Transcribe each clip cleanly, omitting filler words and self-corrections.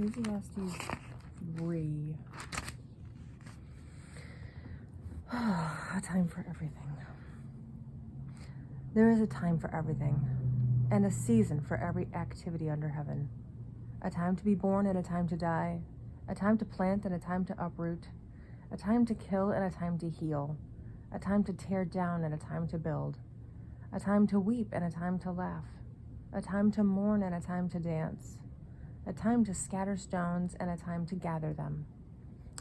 Ecclesiastes 3. A time for everything. There is a time for everything, and a season for every activity under heaven. A time to be born and a time to die, a time to plant and a time to uproot, a time to kill and a time to heal, a time to tear down and a time to build, a time to weep and a time to laugh, a time to mourn and a time to dance, a time to scatter stones and a time to gather them,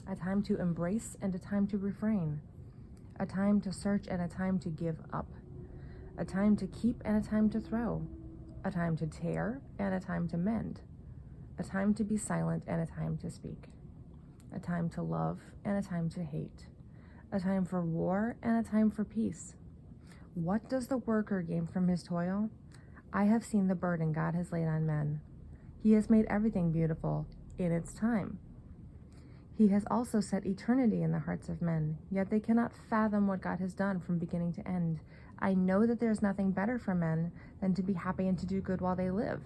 a time to embrace and a time to refrain, a time to search and a time to give up, a time to keep and a time to throw, a time to tear and a time to mend, a time to be silent and a time to speak, a time to love and a time to hate, a time for war and a time for peace. What does the worker gain from his toil? I have seen the burden God has laid on men. He has made everything beautiful in its time. He has also set eternity in the hearts of men, yet they cannot fathom what God has done from beginning to end. I know that there is nothing better for men than to be happy and to do good while they live,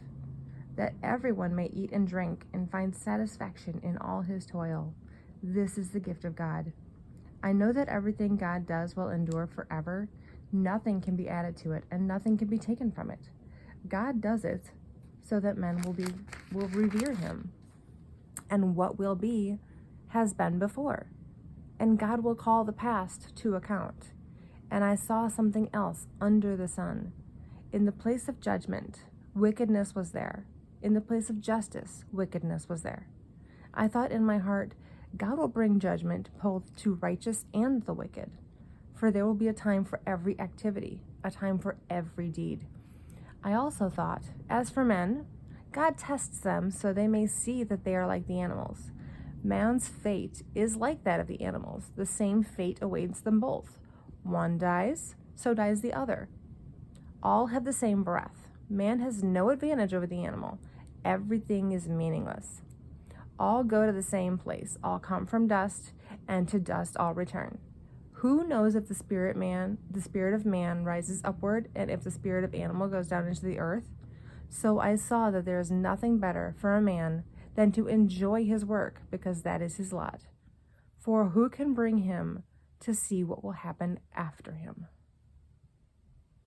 that everyone may eat and drink and find satisfaction in all his toil. This is the gift of God. I know that everything God does will endure forever. Nothing can be added to it, and nothing can be taken from it. God does it so that men will revere him. And what will be has been before. And God will call the past to account. And I saw something else under the sun. In the place of judgment, wickedness was there. In the place of justice, wickedness was there. I thought in my heart, God will bring judgment both to righteous and the wicked. For there will be a time for every activity, a time for every deed. I also thought, as for men, God tests them so they may see that they are like the animals. Man's fate is like that of the animals. The same fate awaits them both. One dies, so dies the other. All have the same breath. Man has no advantage over the animal. Everything is meaningless. All go to the same place. All come from dust, and to dust all return. Who knows if the spirit of man rises upward, and if the spirit of animal goes down into the earth? So I saw that there is nothing better for a man than to enjoy his work, because that is his lot. For who can bring him to see what will happen after him?